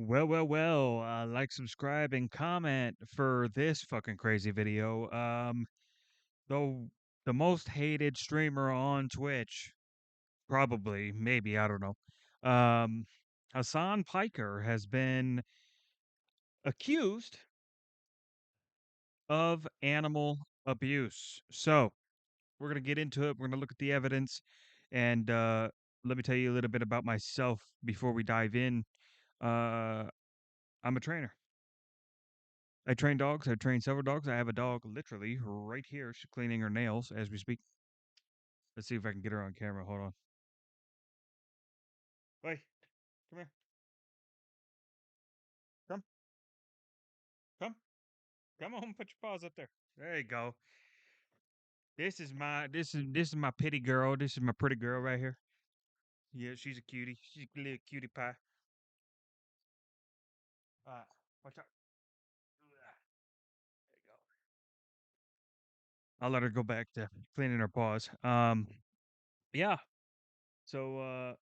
Like, subscribe, and comment for this fucking crazy video. The the most hated streamer on Twitch, probably, maybe, I don't know. Hasan Piker has been accused of animal abuse. So, we're gonna get into it. We're gonna look at the evidence, and let me tell you a little bit about myself before we dive in. Uh, I'm a trainer. I train dogs. I train several dogs. I have a dog literally right here. She's cleaning her nails as we speak. Let's see if I can get her on camera. Hold on. Hey, come here. Come, come, come on. Put your paws up there. There you go. This is my pretty girl. This is my pretty girl right here. Yeah, she's a cutie. She's a little cutie pie. Uh, watch out. There you go. I'll let her go back to cleaning her paws. Yeah. So,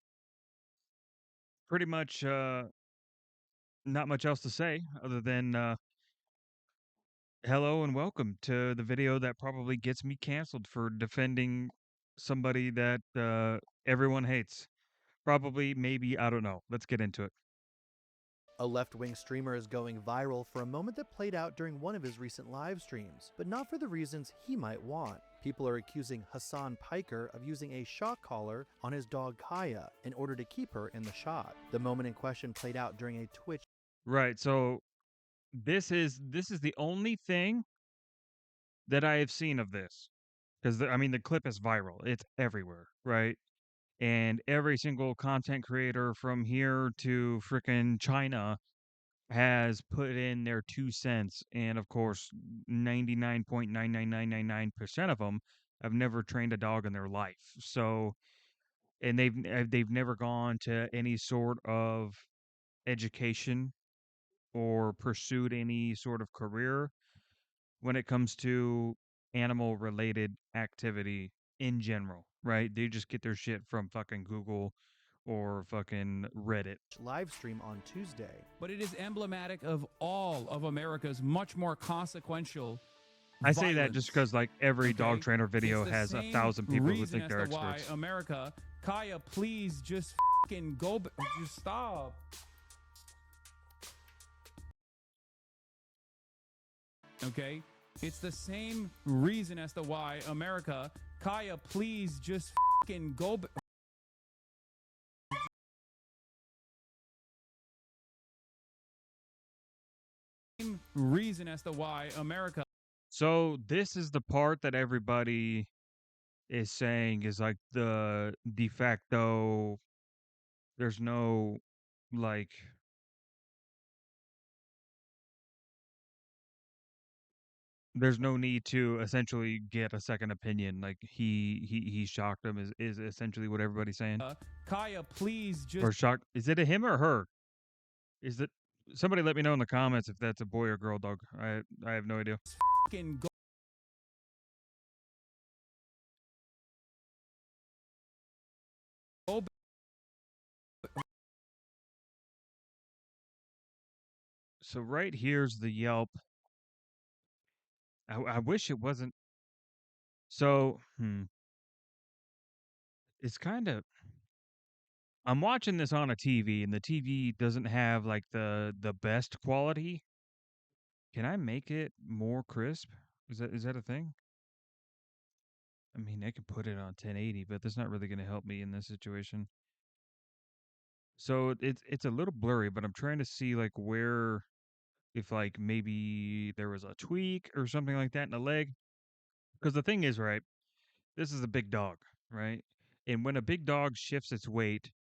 pretty much, not much else to say other than, hello and welcome to the video that probably gets me canceled for defending somebody that everyone hates. Probably, maybe, I don't know. Let's get into it. A left-wing streamer is going viral for a moment that played out during one of his recent live streams, but not for the reasons he might want. People are accusing Hasan Piker of using a shock collar on his dog Kaya in order to keep her in the shot. The moment in question played out during a Twitch. Right. So this is the only thing that I have seen of this, because I mean the clip is viral. It's everywhere, right? And every single content creator from here to frickin' China has put in their 2 cents, and of course, 99.99999% of them have never trained a dog in their life. So, and they've never gone to any sort of education or pursued any sort of career when it comes to animal related activity in general, right? They just get their shit from fucking Google or fucking Reddit. Live stream on Tuesday. But it is emblematic of all of America's much more consequential I say that just because, like, every dog trainer video it's the has same 1,000 people who reason think as they're to why experts. America, Kaya, please just fucking go. Just stop. Okay, it's the same reason as to why America, Kaya, please just fucking go. Same reason as to why America. So this is the part that everybody is saying is like the de facto. There's no, like, there's no need to essentially get a second opinion. Like he shocked him is essentially what everybody's saying. Kaya, please just. Or shocked. Is it a him or her? Is it somebody? Let me know in the comments if that's a boy or girl dog. I have no idea. Fucking go. So right here's the Yelp. I wish it wasn't. So it's kind of. I'm watching this on a TV, and the TV doesn't have like the best quality. Can I make it more crisp? Is that a thing? I mean, I could put it on 1080, but that's not really going to help me in this situation. So it's a little blurry, but I'm trying to see like where, if like maybe there was a tweak or something like that in the leg. Because the thing is, right, this is a big dog, right? And when a big dog shifts its weight,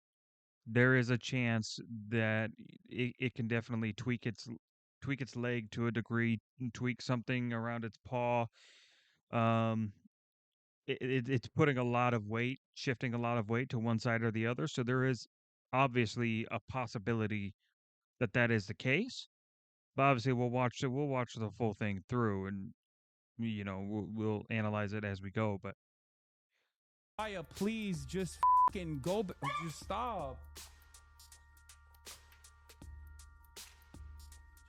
there is a chance that it can definitely tweak its leg to a degree, tweak something around its paw. Um, it's putting a lot of weight, shifting a lot of weight to one side or the other. So there is obviously a possibility that that is the case. But obviously, we'll watch the full thing through, and we'll analyze it as we go. But Kaya, please just fucking go. Just stop.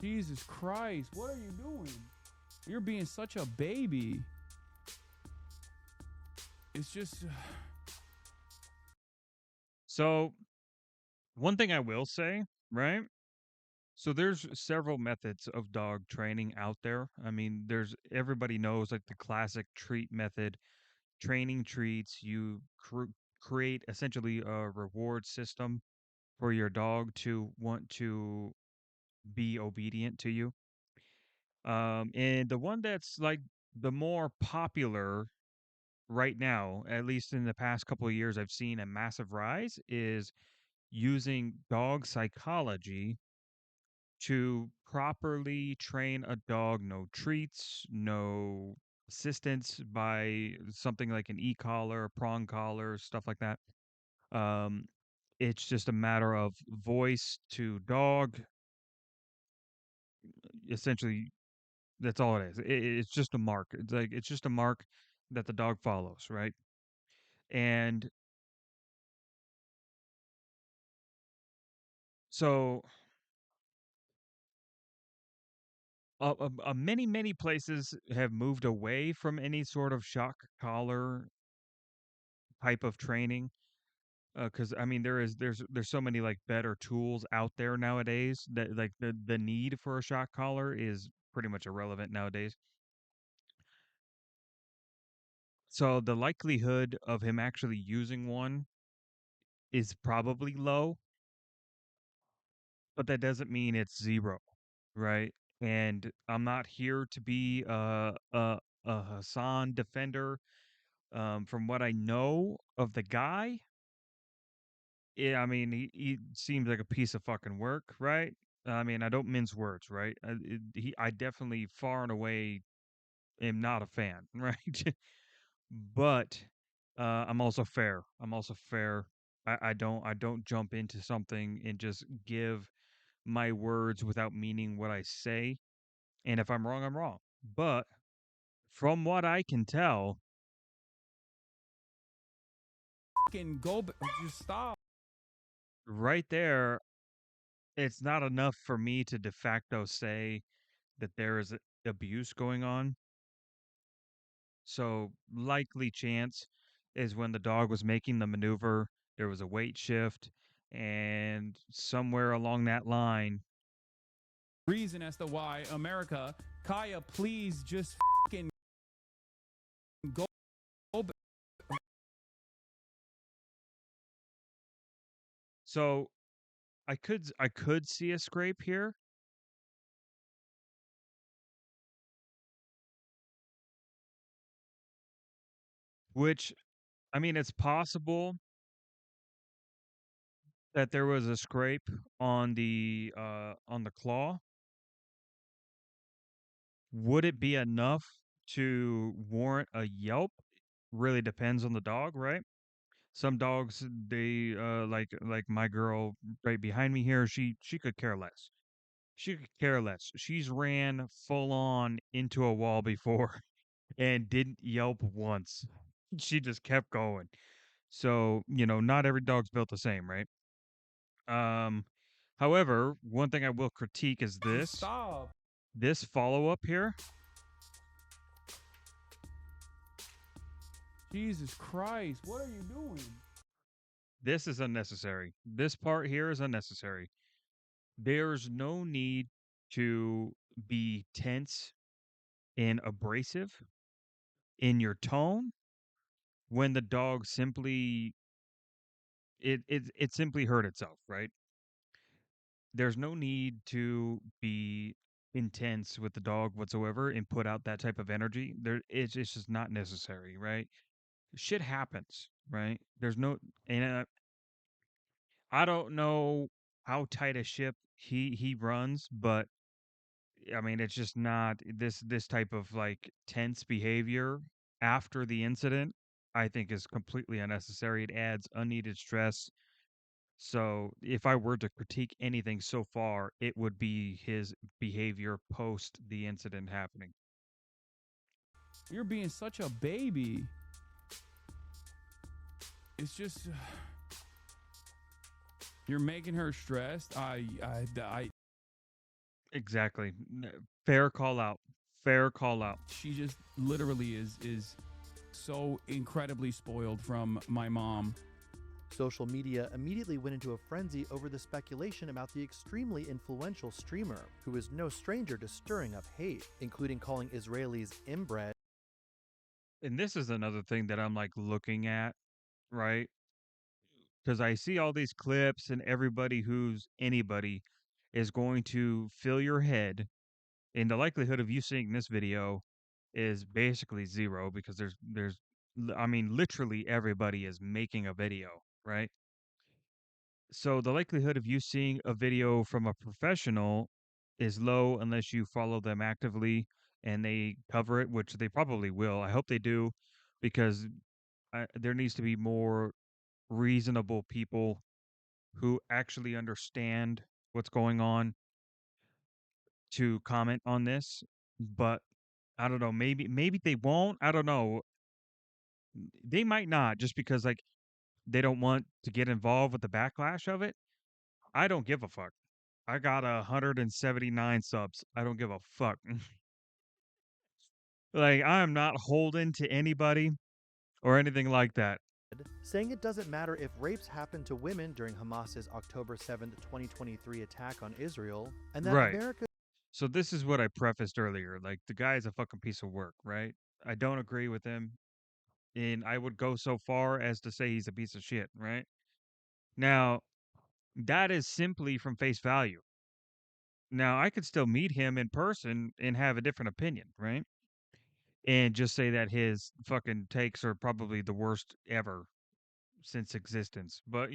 Jesus Christ, what are you doing? You're being such a baby. It's just So, one thing I will say, right? So there's several methods of dog training out there. I mean, there's everybody knows like the classic treat method, training treats. You create essentially a reward system for your dog to want to be obedient to you. And the one that's like the more popular right now, at least in the past couple of years, I've seen a massive rise is using dog psychology to properly train a dog. No treats, no assistance by something like an e-collar, prong collar, stuff like that. Um, it's just a matter of voice to dog. Essentially, that's all it is. It's just a mark. It's just a mark that the dog follows, right? And so, many places have moved away from any sort of shock collar type of training. Because I mean, there's so many like better tools out there nowadays that like the need for a shock collar is pretty much irrelevant nowadays. So the likelihood of him actually using one is probably low, but that doesn't mean it's zero, right? And I'm not here to be a Hasan defender. From what I know of the guy, yeah, I mean, he seems like a piece of fucking work, right? I mean, I don't mince words, right? I definitely far and away am not a fan, right? But I'm also fair. I'm also fair. I don't jump into something and just give my words without meaning what I say. And if I'm wrong, I'm wrong. But from what I can tell, fucking go. Just stop. right there, it's not enough for me to de facto say that there is abuse going on. So, likely chance is when the dog was making the maneuver, there was a weight shift, and somewhere along that line. Reason as to why America, Kaya, please just fucking go. So, I could see a scrape here, which I mean, it's possible that there was a scrape on the claw. Would it be enough to warrant a yelp? Really depends on the dog, right? Some dogs, they like my girl right behind me here, she could care less. She could care less. She's ran full on into a wall before and didn't yelp once. She just kept going. So, not every dog's built the same, right? Um However, one thing I will critique is Just this. stop. This follow-up here, Jesus Christ, what are you doing? this is unnecessary. This part here is unnecessary. There's no need to be tense and abrasive in your tone when the dog simply it simply hurt itself, right? There's no need to be intense with the dog whatsoever and put out that type of energy. It's just not necessary, right? Shit happens, right? There's no and I don't know how tight a ship he runs, but I mean, it's just not this type of like tense behavior after the incident. I think is completely unnecessary. It adds unneeded stress. So, if I were to critique anything so far, it would be his behavior post the incident happening. You're being such a baby. It's just you're making her stressed. I Exactly. Fair call out. Fair call out. She just literally is so incredibly spoiled from my mom. Social media immediately went into a frenzy over the speculation about the extremely influential streamer, who is no stranger to stirring up hate, including calling Israelis inbred. And this is another thing that I'm like looking at, right? Because I see all these clips and everybody who's anybody is going to fill your head. And the likelihood of you seeing this video is basically zero because I mean, literally everybody is making a video, right? So the likelihood of you seeing a video from a professional is low unless you follow them actively and they cover it, which they probably will. I hope they do because there needs to be more reasonable people who actually understand what's going on to comment on this. But I don't know, maybe they won't. I don't know. They might not just because like they don't want to get involved with the backlash of it. I don't give a fuck. I got 179 subs. I don't give a fuck. Like I am not holding to anybody or anything like that. Saying it doesn't matter if rapes happen to women during Hamas's October 7th, 2023 attack on Israel, and that Right. America So this is what I prefaced earlier. Like the guy is a fucking piece of work, right? I don't agree with him, and I would go so far as to say he's a piece of shit, right? Now, that is simply from face value. Now, I could still meet him in person and have a different opinion, right? And just say that his fucking takes are probably the worst ever since existence. But,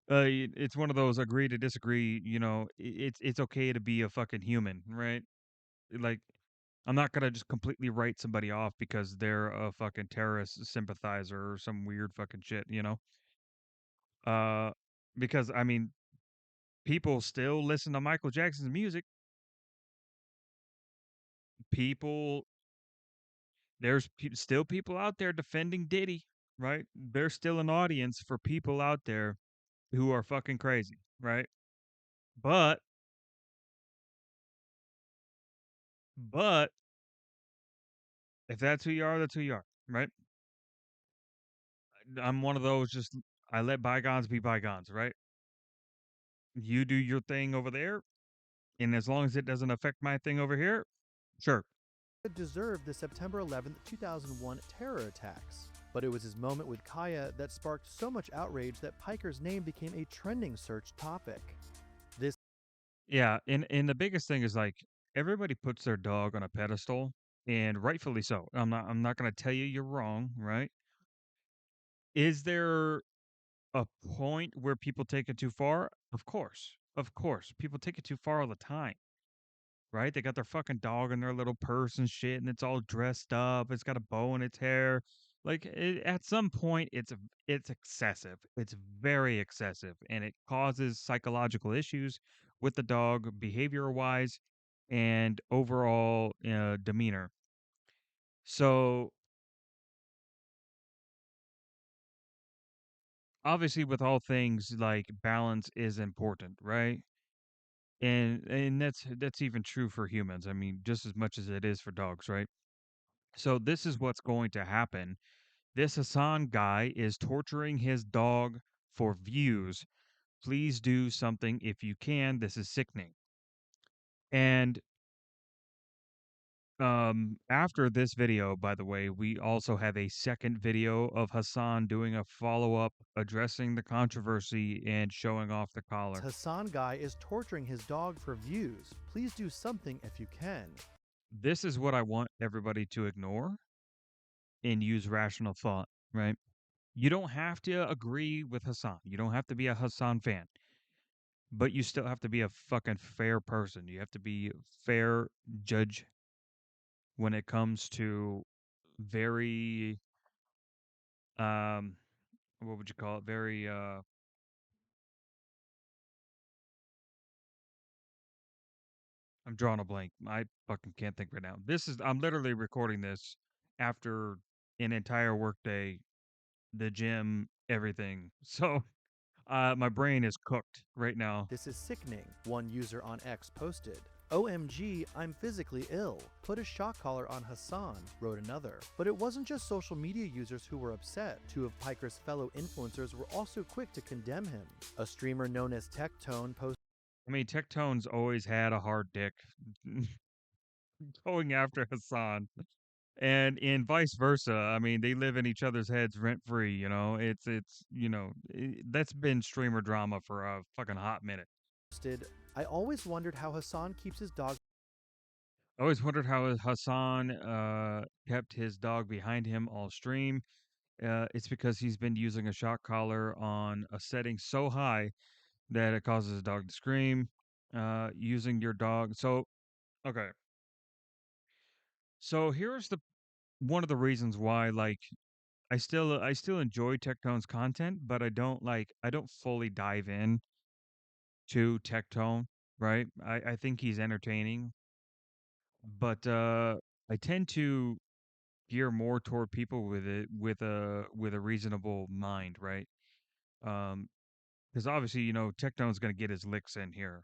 it's one of those agree to disagree, it's okay to be a fucking human, right? Like I'm not gonna just completely write somebody off because they're a fucking terrorist sympathizer or some weird fucking shit. Uh, because I mean, people still listen to Michael Jackson's music. People, still people out there defending Diddy, right? There's still an audience for people out there who are fucking crazy, right? But, but if that's who you are, that's who you are, right? I'm one of those just I let bygones be bygones, right? You do your thing over there, and as long as it doesn't affect my thing over here, sure. deserved the September 11th, 2001 terror attacks. But it was his moment with Kaya that sparked so much outrage that Piker's name became a trending search topic. This Yeah, and the biggest thing is like everybody puts their dog on a pedestal, and rightfully so. I'm not going to tell you you're wrong, right? Is there a point where people take it too far? Of course. Of course. People take it too far all the time. Right? They got their fucking dog in their little purse and shit, and it's all dressed up. It's got a bow in its hair. Like at some point, it's excessive. It's very excessive, and it causes psychological issues with the dog, behavior wise, and overall demeanor. So obviously, with all things, like balance is important, right? And that's even true for humans. I mean, just as much as it is for dogs, right? So this is what's going to happen. This Hasan guy is torturing his dog for views. Please do something if you can. This is sickening. And after this video, by the way, we also have a second video of Hasan doing a follow-up addressing the controversy and showing off the collar. Hasan guy is torturing his dog for views. Please do something if you can. This is what I want everybody to ignore and use rational thought, right? You don't have to agree with Hasan. You don't have to be a Hasan fan. But you still have to be a fucking fair person. You have to be fair judge when it comes to very um what would you call it? Very I'm drawing a blank. I fucking can't think right now. I'm literally recording this after an entire workday, the gym, everything. So My brain is cooked right now. This is sickening, one user on X posted. OMG, I'm physically ill. Put a shock collar on Hasan, wrote another. But it wasn't just social media users who were upset. Two of Piker's fellow influencers were also quick to condemn him. A streamer known as Tectone posted. I mean, Tectone's always had a hard dick going after Hassan. And vice versa. I mean, they live in each other's heads rent free. You know, that's been streamer drama for a fucking hot minute. I always wondered how Hasan keeps his dog. I always wondered how Hassan kept his dog behind him all stream. It's because he's been using a shock collar on a setting so high that it causes a dog to scream. Using your dog. So okay. So here's the one of the reasons why I still enjoy Tectone's content, but I don't fully dive in to Tectone, right? I think he's entertaining, but I tend to gear more toward people with it with a reasonable mind, right? Um, because obviously, Tectone's gonna get his licks in here,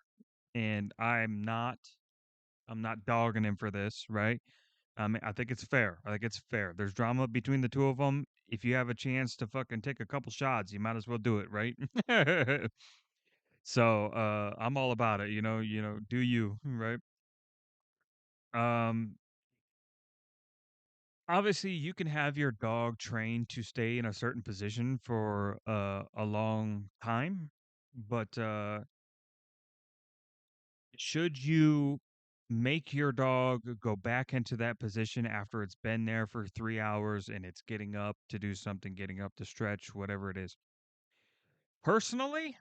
and I'm not dogging him for this, right? I think it's fair. I think it's fair. There's drama between the two of them. If you have a chance to fucking take a couple shots, you might as well do it, right? So, I'm all about it, do you, right? Um, Obviously, you can have your dog trained to stay in a certain position for a long time, but should you make your dog go back into that position after it's been there for 3 hours and it's getting up to do something, getting up to stretch, whatever it is? Personally,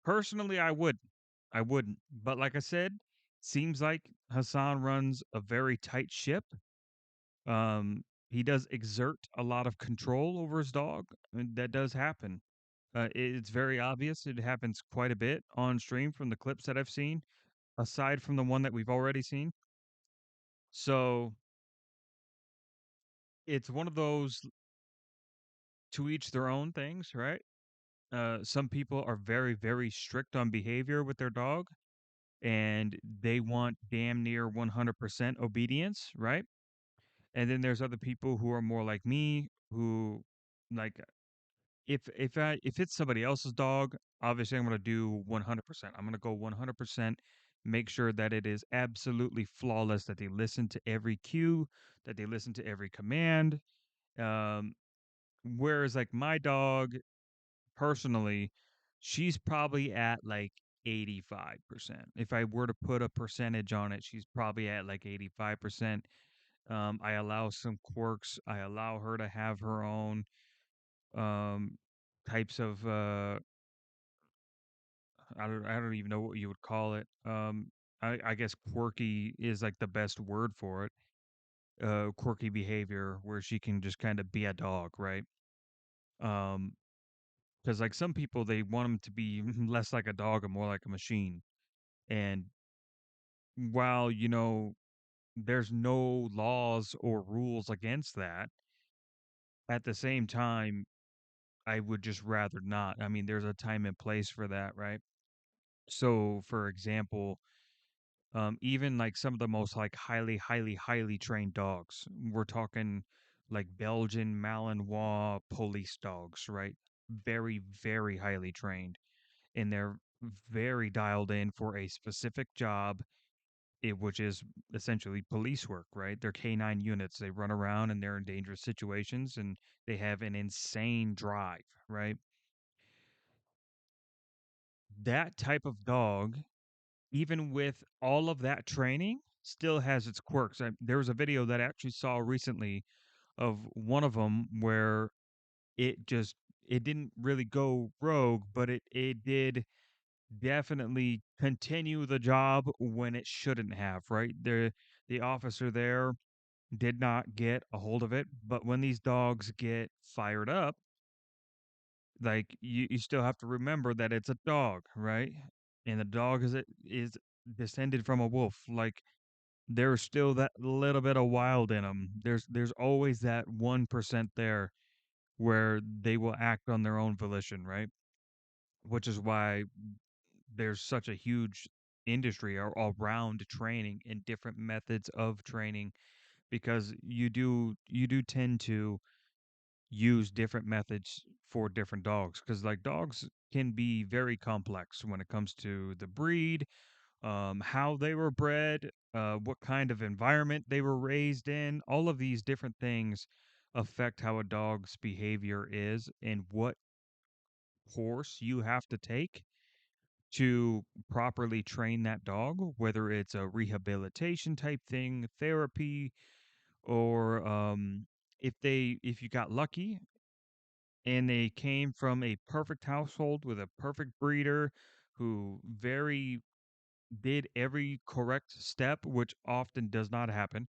personally, I would. I wouldn't. But like I said, seems like Hassan runs a very tight ship. He does exert a lot of control over his dog, and that does happen. It's very obvious. It happens quite a bit on stream from the clips that I've seen, aside from the one that we've already seen. So it's one of those to each their own things, right? Some people are very, very strict on behavior with their dog, and they want damn near 100% obedience, right? And then there's other people who are more like me, who like if it's somebody else's dog, obviously I'm going to do 100%. I'm going to go 100%, make sure that it is absolutely flawless, that they listen to every cue, that they listen to every command. Um, Whereas like my dog, personally, she's probably at like 85%. If I were to put a percentage on it, she's probably at like 85%. I allow some quirks. I allow her to have her own um types of I don't even know what you would call it. I guess quirky is like the best word for it. Quirky behavior where she can just kind of be a dog, right? Um, because like some people they want them to be less like a dog and more like a machine. And while there's no laws or rules against that, at the same time, I would just rather not. I mean, there's a time and place for that, right? So, for example, even like some of the most like highly, highly, highly trained dogs, we're talking like Belgian Malinois police dogs, right? Very, very highly trained, and they're very dialed in for a specific job, which is essentially police work, right? They're canine units. They run around and they're in dangerous situations, and they have an insane drive, right? That type of dog, even with all of that training, still has its quirks. There was a video that I actually saw recently of one of them where it just it didn't really go rogue, but it did definitely continue the job when it shouldn't have, right? The officer there did not get a hold of it, but when these dogs get fired up, like you still have to remember that it's a dog, right? And the dog is descended from a wolf. Like there's still that little bit of wild in them. There's always that 1% there where they will act on their own volition, right? which is why there's such a huge industry around training and different methods of training because you do tend to use different methods for different dogs because like dogs can be very complex when it comes to the breed, how they were bred, what kind of environment they were raised in. All of these different things affect how a dog's behavior is and what course you have to take to properly train that dog, whether it's a rehabilitation type thing, therapy, or if you got lucky and they came from a perfect household with a perfect breeder who very did every correct step, which often does not happen,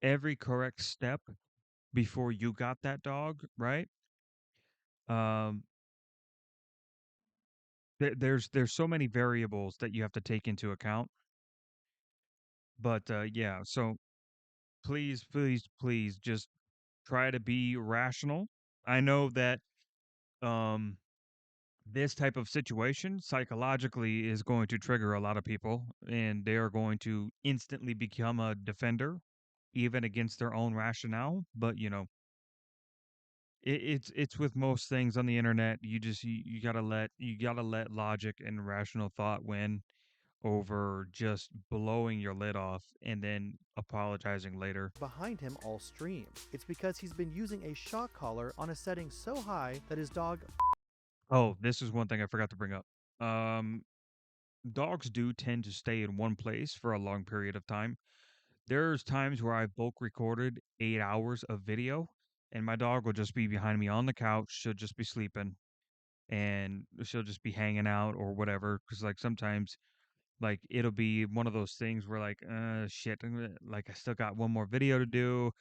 every correct step before you got that dog, right? Um, there's so many variables that you have to take into account. But yeah, so please, please, please just try to be rational. I know that um this type of situation psychologically is going to trigger a lot of people and they are going to instantly become a defender even against their own rationale, but it's with most things on the internet. You gotta let logic and rational thought win over just blowing your lid off and then apologizing later. behind him all stream. It's because he's been using a shock collar on a setting so high that his dog Oh, this is one thing I forgot to bring up. um Dogs do tend to stay in one place for a long period of time. There's times where I've bulk recorded 8 hours of video, and my dog will just be behind me on the couch. She'll just be sleeping, and she'll just be hanging out or whatever. Because like sometimes, like it'll be one of those things where like, shit, like I still got one more video to do,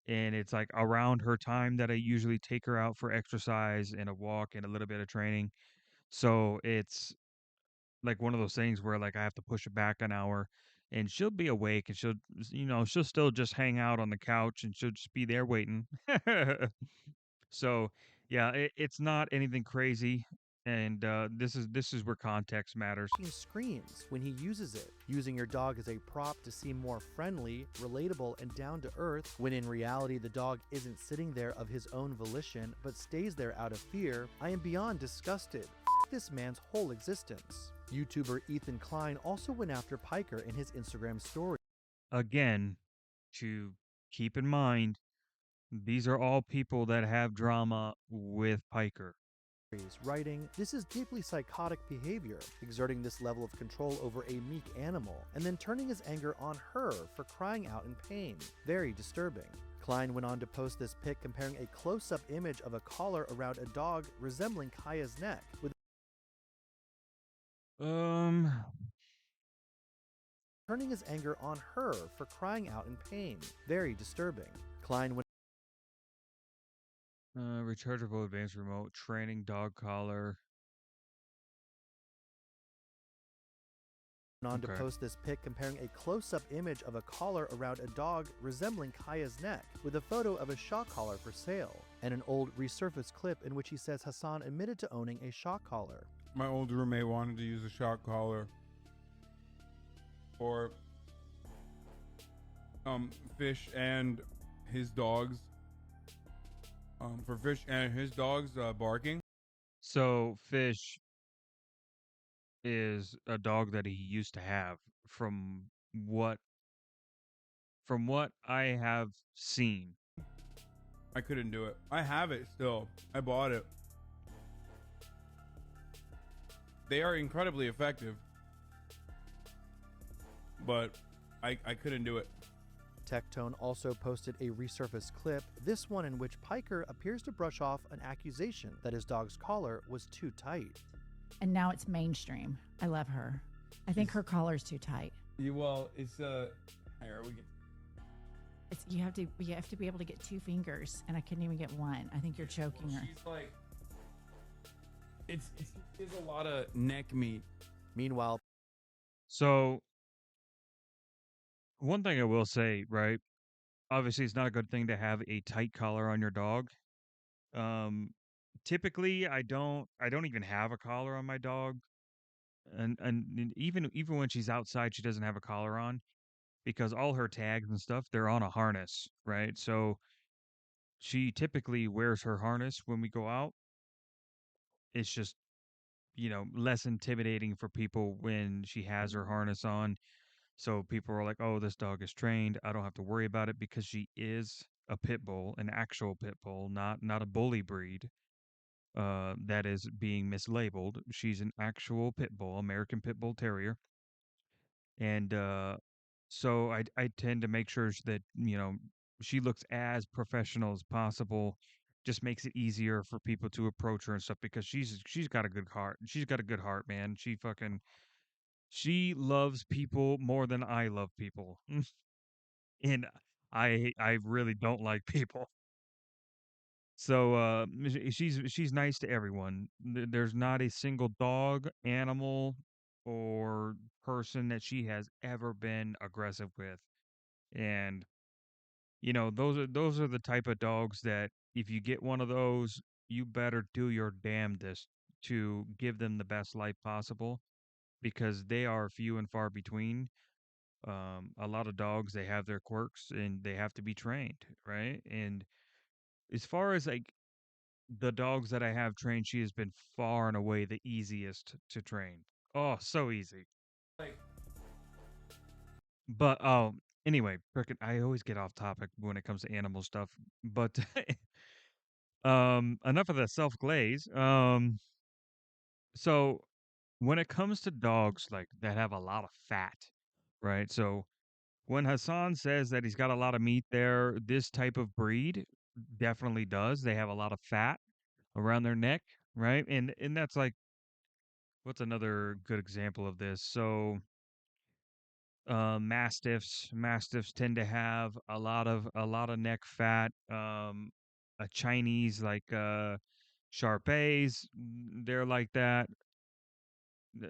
and it's like around her time that I usually take her out for exercise and a walk and a little bit of training. So it's like one of those things where like I have to push it back an hour and she'll be awake and she'll still just hang out on the couch and she'll just be there waiting. So, yeah, it's not anything crazy and this is where context matters. screams when he uses it, using your dog as a prop to seem more friendly, relatable, and down to earth, when in reality the dog isn't sitting there of his own volition but stays there out of fear. I am beyond disgusted. This man's whole existence. YouTuber Ethan Klein also went after Piker in his Instagram story. Again, to keep in mind, these are all people that have drama with Piker. Writing, "This is deeply psychotic behavior, exerting this level of control over a meek animal, and then turning his anger on her for crying out in pain. Very disturbing." Klein went on to post this pic comparing a close-up image of a collar around a dog resembling Kaya's neck, with Um, turning his anger on her for crying out in pain. Very disturbing. Klein went rechargeable advanced remote training dog collar. on to Okay. post this pic comparing a close-up image of a collar around a dog resembling Kaya's neck, with a photo of a shock collar for sale, and an old resurfaced clip in which he says Hasan admitted to owning a shock collar. My old roommate wanted to use a shock collar for fish and his dogs. For fish and his dogs barking. So Fish is a dog that he used to have what from what I have seen. I couldn't do it. I have it still. I bought it. They are incredibly effective, but I couldn't do it. Tectone also posted a resurfaced clip, this one in which Piker appears to brush off an accusation that his dog's collar was too tight. And now it's mainstream. I love her. I think her collar's too tight. Well, it's here we can. You have to be able to get 2 fingers, and I couldn't even get one. I think you're choking her. She's like, it's a lot of neck meat. Meanwhile, So one thing I will say, right? Obviously, it's not a good thing to have a tight collar on your dog. Um, typically I don't even have a collar on my dog, and even when she's outside, she doesn't have a collar on because all her tags and stuff they're on a harness, right? So she typically wears her harness when we go out. It's just less intimidating for people when she has her harness on. So people are like, "Oh, this dog is trained. I don't have to worry about it because she is a pit bull, an actual pit bull, not a bully breed that is being mislabeled. She's an actual pit bull, American Pit Bull Terrier." And so I tend to make sure that she looks as professional as possible. Just makes it easier for people to approach her and stuff because she's got a good heart. She's got a good heart, man. She loves people more than I love people. And I really don't like people. So she's nice to everyone. There's not a single dog, animal, or person that she has ever been aggressive with. And those are the type of dogs that if you get one of those, you better do your damnedest to give them the best life possible because they are few and far between. A lot of dogs they have their quirks and they have to be trained, right? And as far as like the dogs that I have trained, she has been far and away the easiest to train. Oh, so easy. But anyway, frickin' I always get off topic when it comes to animal stuff. But enough of the self glaze. So when it comes to dogs like that have a lot of fat, right? So when Hassan says that he's got a lot of meat there, this type of breed definitely does. They have a lot of fat around their neck, right? And that's like what's another good example of this? So mastiffs tend to have a lot of neck fat. A Chinese like Sharpays, they're like that.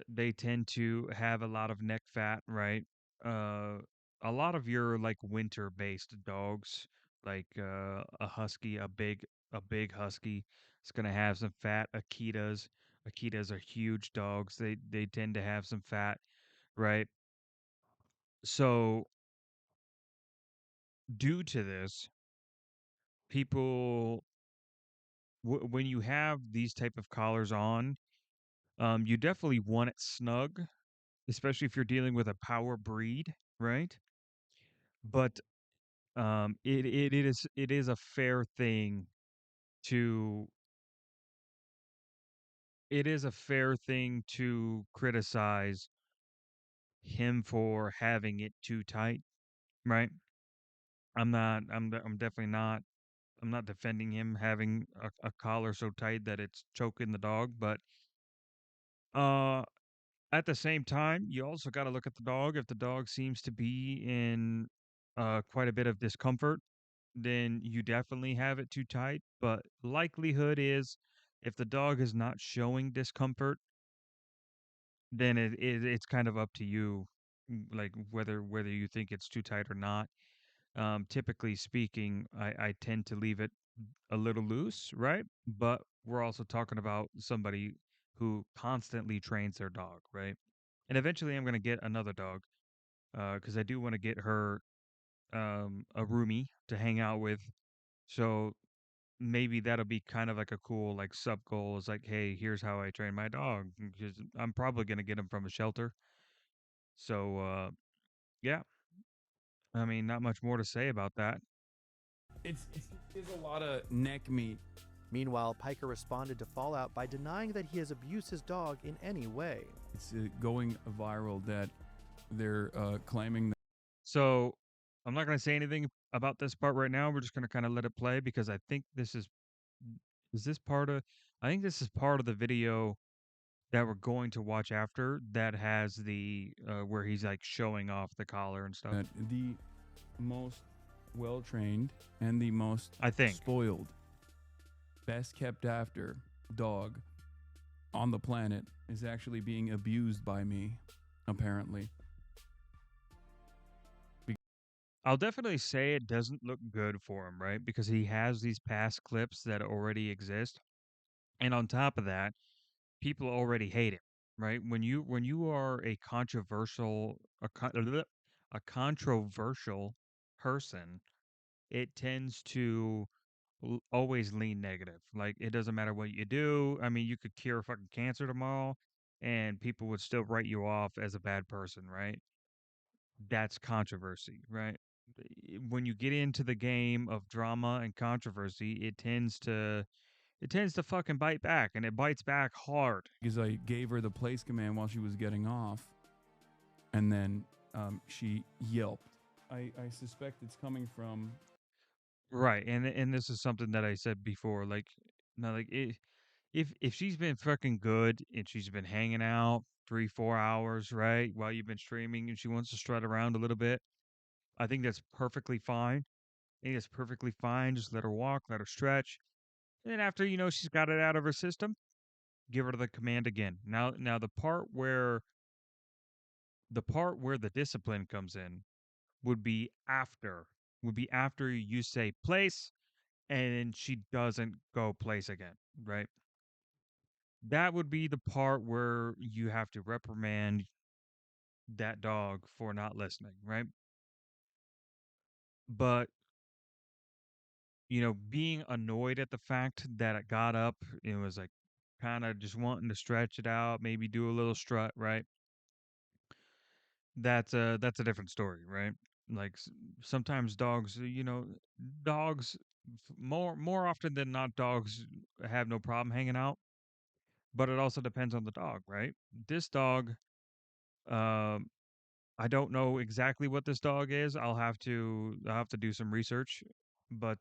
They tend to have a lot of neck fat, right? Uh, a lot of your like winter-based dogs, like a husky, a big husky, it's gonna have some fat. Akitas are huge dogs. They tend to have some fat, right? So due to this, people when you have these type of collars on, you definitely want it snug, especially if you're dealing with a power breed, right? But it is a fair thing to criticize him for having it too tight, right? I'm definitely not. I'm not defending him having a collar so tight that it's choking the dog, but uh at the same time, you also got to look at the dog. If the dog seems to be in quite a bit of discomfort, then you definitely have it too tight. But likelihood is, if the dog is not showing discomfort, then it's kind of up to you, like whether you think it's too tight or not. Typically speaking, I tend to leave it a little loose, right? But we're also talking about somebody who constantly trains their dog, right? And eventually, I'm gonna get another dog, because I do want to get her a roomie to hang out with. So maybe that'll be kind of like a cool like sub goal. Is like, hey, here's how I train my dog. Because I'm probably gonna get him from a shelter. So yeah, I mean, not much more to say about that. There's a lot of neck meat. Meanwhile, Piker responded to Fallout by denying that he has abused his dog in any way. It's going viral that they're claiming So I'm not gonna say anything about this part right now. We're just gonna kind of let it play because I think this is this part of I think this is part of the video that we're going to watch after that has the where he's like showing off the collar and stuff. that the most well trained and the most I think. spoiled, best kept after dog on the planet is actually being abused by me, apparently. I'll definitely say it doesn't look good for him, right? Because he has these past clips that already exist. And on top of that, people already hate it, right? When you are a a controversial person, it tends to always lean negative. Like it doesn't matter what you do. I mean, you could cure fucking cancer tomorrow, and people would still write you off as a bad person, right? That's controversy, right? When you get into the game of drama and controversy, it tends to fucking bite back, and it bites back hard. Because I gave her the place command while she was getting off, and then she yelped. I suspect it's coming from. Right, and this is something that I said before, like, no, like if she's been fucking good and she's been hanging out 3 4 hours, right, while you've been streaming, and she wants to strut around a little bit, I think that's perfectly fine. I think that's perfectly fine. Just let her walk, let her stretch, and then after she's got it out of her system, give her the command again. Now the part where the discipline comes in would be after you say place and she doesn't go place again, right? That would be the part where you have to reprimand that dog for not listening, right? But, being annoyed at the fact that it got up, it was like kind of just wanting to stretch it out, maybe do a little strut, right? That's a different story, right? Like sometimes dogs, dogs more often than not dogs have no problem hanging out, but it also depends on the dog, right? This dog, um, I don't know exactly what this dog is. I'll have to do some research, but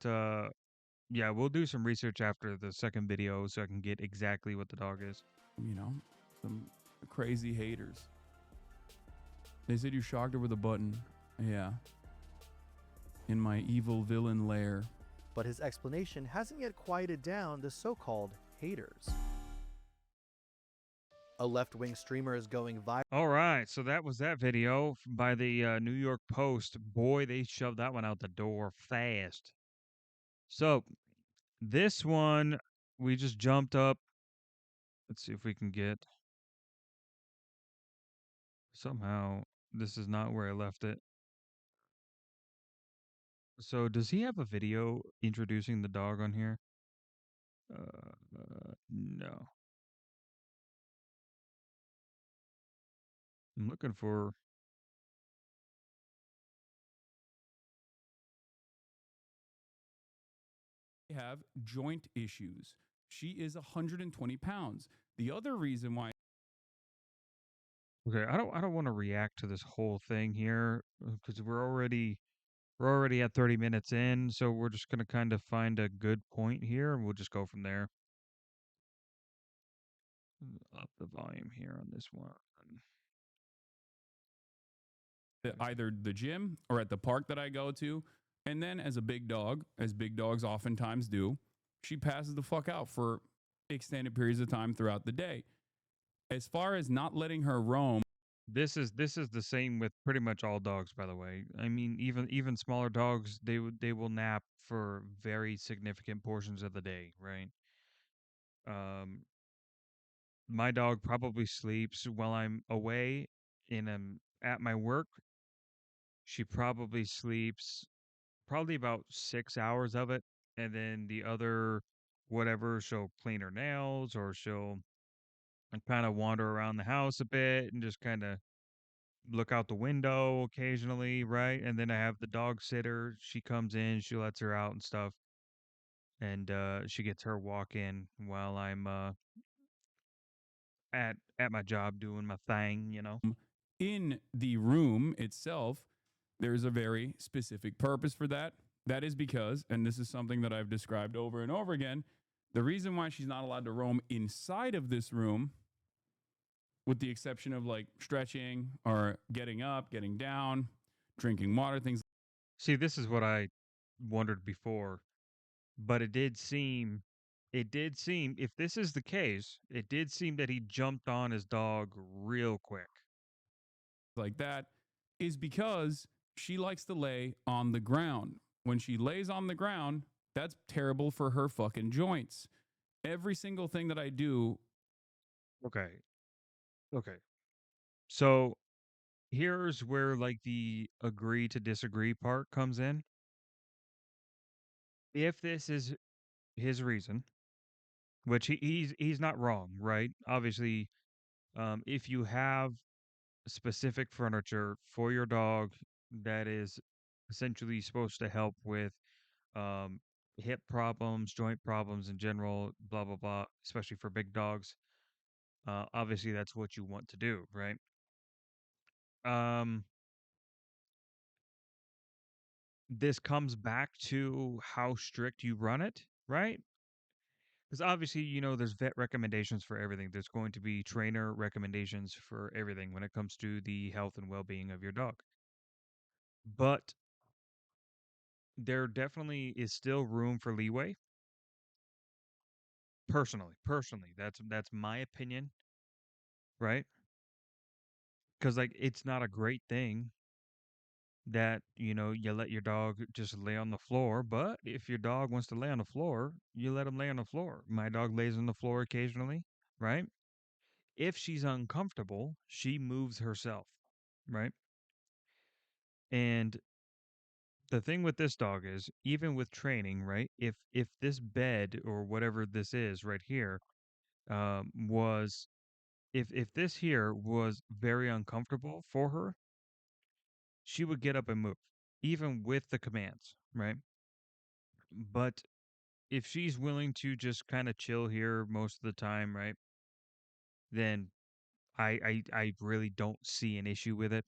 yeah, we'll do some research after the second video so I can get exactly what the dog is. Some crazy haters. They said you shocked her with a button. Yeah. In my evil villain lair. But his explanation hasn't yet quieted down the so-called haters. A left-wing streamer is going viral. All right, so that was that video by the New York Post. Boy, they shoved that one out the door fast. So this one, we just jumped up. Let's see if we can get. Somehow, this is not where I left it. So does he have a video introducing the dog on here? No. I'm looking for. Have joint issues. She is 120 pounds. The other reason why. Okay, I don't want to react to this whole thing here because we're already at 30 minutes in, so we're just gonna kind of find a good point here, and we'll just go from there. Up the volume here on this one. Either the gym or at the park that I go to. And then as a big dog, as big dogs oftentimes do, she passes the fuck out for extended periods of time throughout the day. As far as not letting her roam. This is the same with pretty much all dogs, by the way. I mean, even smaller dogs, they will nap for very significant portions of the day, right? Um, my dog probably sleeps while I'm away and I'm at my work. She probably sleeps probably about 6 hours of it, and then the other whatever she'll clean her nails or she'll kind of wander around the house a bit and just kind of look out the window occasionally, right? And then I have the dog sitter. She comes in, she lets her out and stuff, and she gets her walk in while I'm at my job doing my thing. In the room itself, there's a very specific purpose for that. That is because, and this is something that I've described over and over again, the reason why she's not allowed to roam inside of this room, with the exception of like stretching or getting up, getting down, drinking water, things. See, this is what I wondered before, but it did seem, if this is the case, it did seem that he jumped on his dog real quick. Like that is because she likes to lay on the ground. When she lays on the ground, that's terrible for her fucking joints. Every single thing that I do. Okay. Okay. So here's where like the agree to disagree part comes in. If this is his reason, which he's not wrong, right? Obviously, if you have specific furniture for your dog that is essentially supposed to help with um, hip problems, joint problems in general, blah blah blah, especially for big dogs. Obviously, that's what you want to do, right? Um, this comes back to how strict you run it, right? Because obviously, there's vet recommendations for everything. There's going to be trainer recommendations for everything when it comes to the health and well being of your dog. But there definitely is still room for leeway. Personally, that's my opinion, right? Because like it's not a great thing that you let your dog just lay on the floor. But if your dog wants to lay on the floor, you let him lay on the floor. My dog lays on the floor occasionally, right? If she's uncomfortable, she moves herself, right? And the thing with this dog is, even with training, right? If this bed or whatever this is right here, was if this here was very uncomfortable for her, she would get up and move, even with the commands, right? But if she's willing to just kind of chill here most of the time, right? Then I really don't see an issue with it.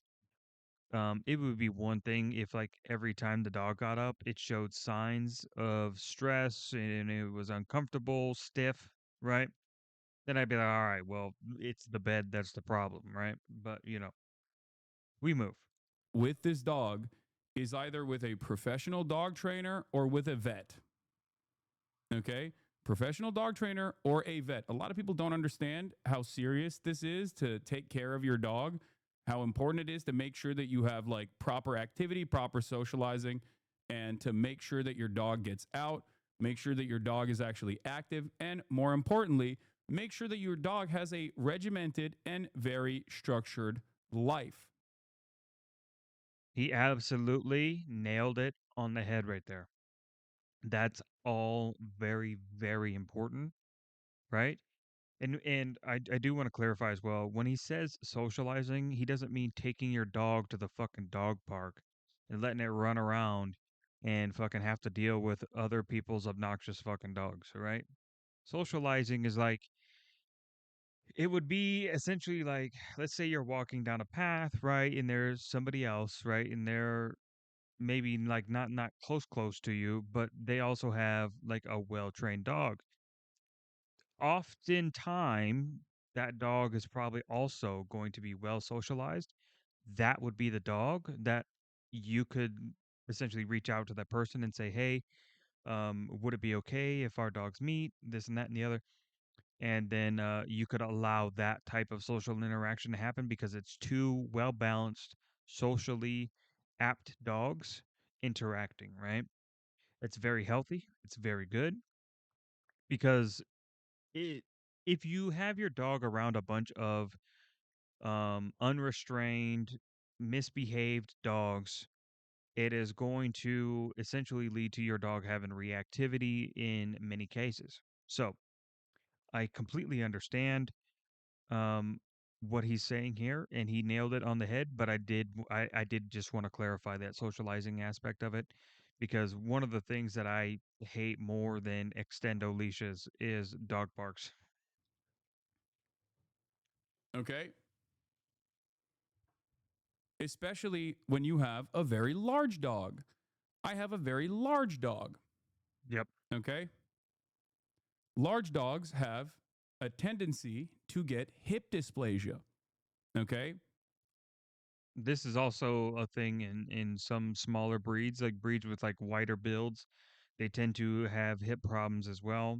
It would be one thing if like every time the dog got up, it showed signs of stress and it was uncomfortable, stiff, right? Then I'd be like, all right, well, it's the bed that's the problem, right? But we move. With this dog is either with a professional dog trainer or with a vet. Okay? Professional dog trainer or a vet. A lot of people don't understand how serious this is to take care of your dog, how important it is to make sure that you have like proper activity, proper socializing, and to make sure that your dog gets out, make sure that your dog is actually active, and more importantly, make sure that your dog has a regimented and very structured life. He absolutely nailed it on the head right there. That's all very, very important, right? And I do want to clarify as well. When he says socializing, he doesn't mean taking your dog to the fucking dog park and letting it run around and fucking have to deal with other people's obnoxious fucking dogs, right? Socializing is like it would be essentially like, let's say you're walking down a path, right? And there's somebody else, right? And they're maybe like not close to you, but they also have like a well-trained dog. Oftentimes that dog is probably also going to be well socialized. That would be the dog that you could essentially reach out to that person and say, hey, would it be okay if our dogs meet, this and that and the other? And then you could allow that type of social interaction to happen because it's two well balanced, socially apt dogs interacting, right? It's very healthy. It's very good because it, if you have your dog around a bunch of unrestrained, misbehaved dogs, it is going to essentially lead to your dog having reactivity in many cases. So I completely understand um, what he's saying here, and he nailed it on the head. But I did just want to clarify that socializing aspect of it, because one of the things that I hate more than extendo leashes is dog barks. Okay? Especially when you have a very large dog. I have a very large dog. Yep. Okay? Large dogs have a tendency to get hip dysplasia. Okay? This is also a thing in some smaller breeds, like breeds with like wider builds. They tend to have hip problems as well.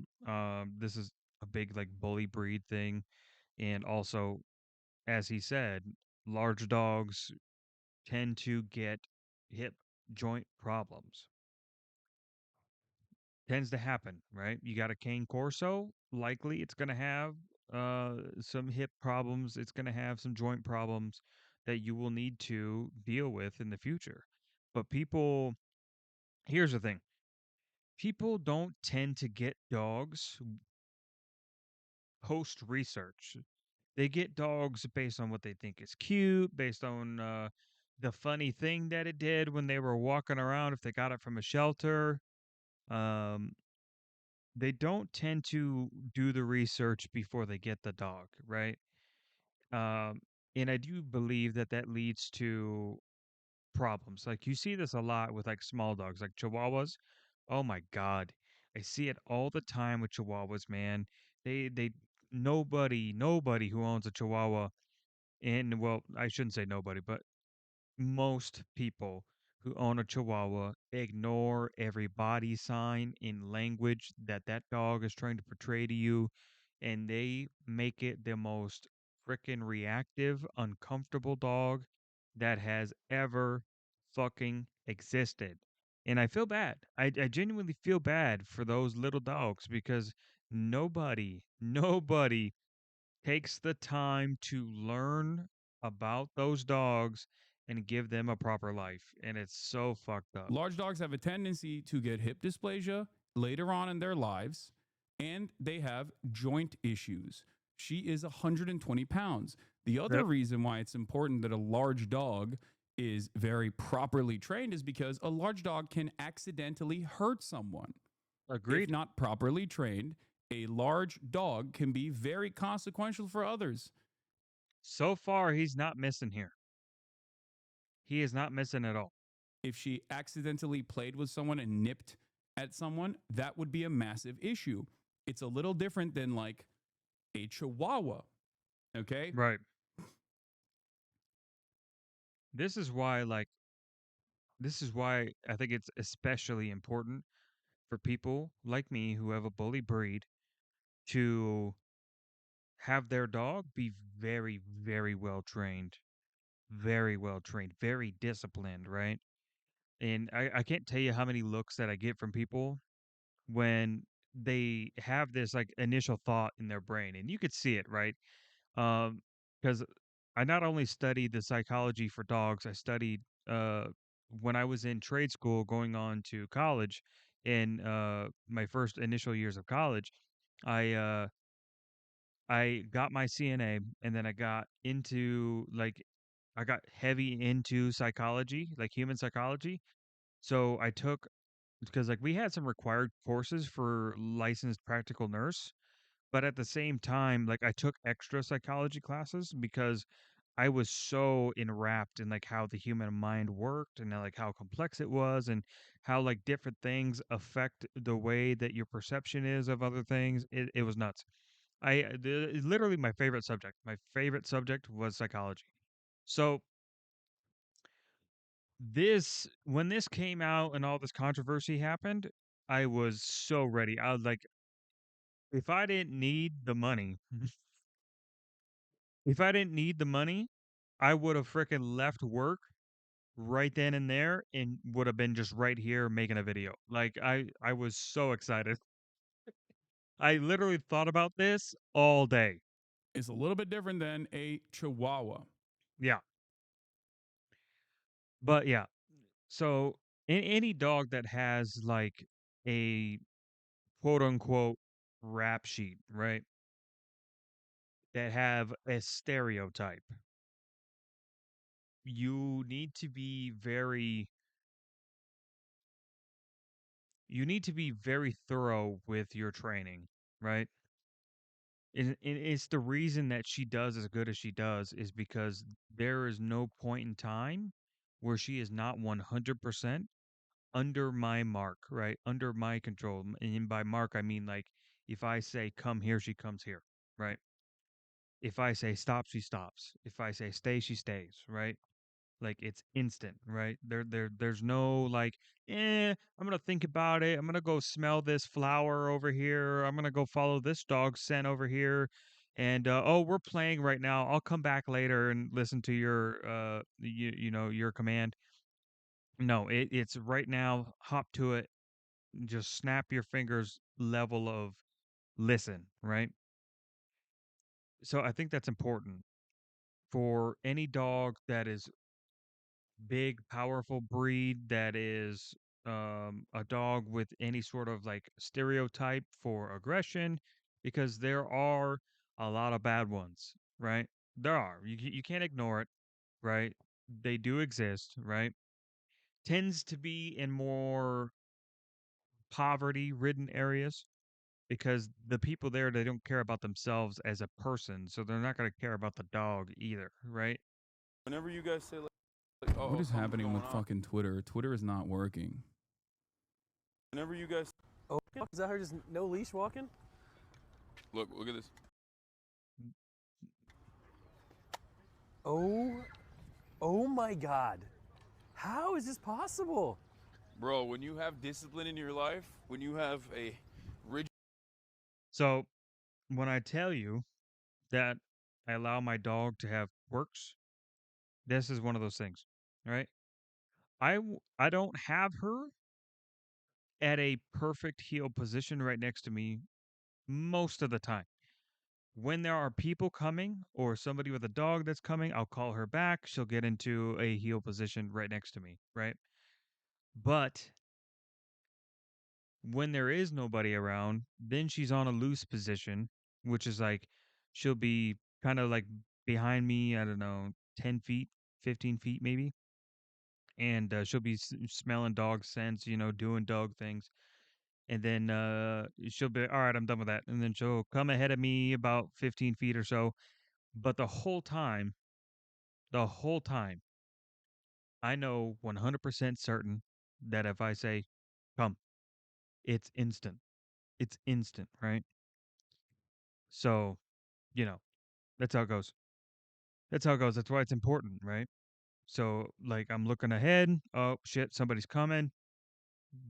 This is a big like bully breed thing, and also, as he said, large dogs tend to get hip joint problems. tends to happen, right? You got a cane corso, likely it's going to have some hip problems, it's going to have some joint problems that you will need to deal with in the future. But people, here's the thing. People don't tend to get dogs post research. They get dogs based on what they think is cute, based on the funny thing that it did when they were walking around, if they got it from a shelter. Um, they don't tend to do the research before they get the dog, right? Um, and I do believe that that leads to problems. Like you see this a lot with like small dogs, like Chihuahuas. Oh my God, I see it all the time with Chihuahuas, man. They nobody who owns a Chihuahua, and well, I shouldn't say nobody, but most people who own a Chihuahua ignore every body sign in language that that dog is trying to portray to you, and they make it the most freaking reactive, uncomfortable dog that has ever fucking existed. And I feel bad. I genuinely feel bad for those little dogs because nobody takes the time to learn about those dogs and give them a proper life. And it's so fucked up. Large dogs have a tendency to get hip dysplasia later on in their lives, and they have joint issues. She is 120 pounds. The other Yep. reason why it's important that a large dog is very properly trained is because a large dog can accidentally hurt someone. If Agreed. not properly trained, a large dog can be very consequential for others. So far, he's not missing here. He is not missing at all. If she accidentally played with someone and nipped at someone, that would be a massive issue. It's a little different than like a chihuahua. Okay. Right. This is why, like, this is why I think it's especially important for people like me who have a bully breed to have their dog be very well trained, very disciplined, right? And I can't tell you how many looks that I get from people when they have this like initial thought in their brain, and you could see it, right? Because I not only studied the psychology for dogs, I studied when I was in trade school going on to college in my first initial years of college. I uh, I got my CNA, and then I got into like I got heavy into psychology, like human psychology. So I took because like we had some required courses for licensed practical nurse, but at the same time, like I took extra psychology classes because I was so enwrapped in like how the human mind worked and like how complex it was and how like different things affect the way that your perception is of other things. It was nuts. Literally my favorite subject. My favorite subject was psychology. So this when this came out and all this controversy happened, I was so ready. I was like, if I didn't need the money, if I didn't need the money, I would have freaking left work right then and there and would have been just right here making a video. Like I was so excited. I literally thought about this all day. It's a little bit different than a chihuahua. Yeah. But yeah. So any dog that has like a quote unquote rap sheet, right? That have a stereotype. You need to be very you need to be very thorough with your training, right? And it's the reason that she does as good as she does is because there is no point in time where she is not 100% under my mark, right? Under my control. And by mark, I mean like if I say come here, she comes here, right? If I say stop, she stops. If I say stay, she stays, right? Like it's instant, right? There's no like, I'm gonna think about it. I'm gonna go smell this flower over here. I'm gonna go follow this dog's scent over here. And oh, we're playing right now. I'll come back later and listen to your you know your command. No, it's right now. Hop to it. just snap your fingers level of listen, right? So I think that's important for any dog that is big, powerful breed that is a dog with any sort of like stereotype for aggression, because there are a lot of bad ones, right? There are. You can't ignore it, right? They do exist, right? Tends to be in more poverty ridden areas because the people there, they don't care about themselves as a person, so they're not going to care about the dog either, right? Whenever you guys say What oh, is something's happening going with on. fucking Twitter? Twitter is not working. Whenever you guys Oh, is that her just no leash walking? look at this. Oh, oh my God. How is this possible? Bro, when you have discipline in your life, when you have a rigid So when I tell you that I allow my dog to have quirks, this is one of those things, right? I don't have her at a perfect heel position right next to me most of the time. When there are people coming or somebody with a dog that's coming, I'll call her back. She'll get into a heel position right next to me, right? But when there is nobody around, then she's on a loose position, which is like she'll be kind of like behind me, I don't know, 10 feet, 15 feet maybe. And she'll be smelling dog scents, doing dog things. And then she'll be, all right, I'm done with that. And then she'll come ahead of me about 15 feet or so. But the whole time, I know 100% certain that if I say, come, it's instant. It's instant, right? So, you know, that's how it goes. That's how it goes. That's why it's important, right? So, like, I'm looking ahead. Oh, shit, somebody's coming.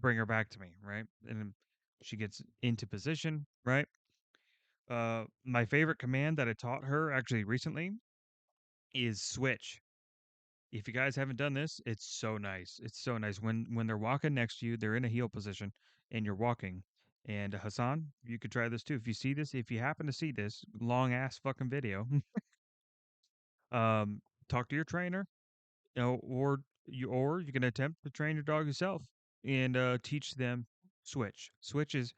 Bring her back to me, right? And then she gets into position, right? My favorite command that I taught her actually recently is switch. If you guys haven't done this, it's so nice. It's so nice when they're walking next to you, they're in a heel position, and you're walking. And Hasan, you could try this too. If you see this, if you happen to see this long ass fucking video, um, talk to your trainer, or you can attempt to train your dog yourself and teach them switch. Switch is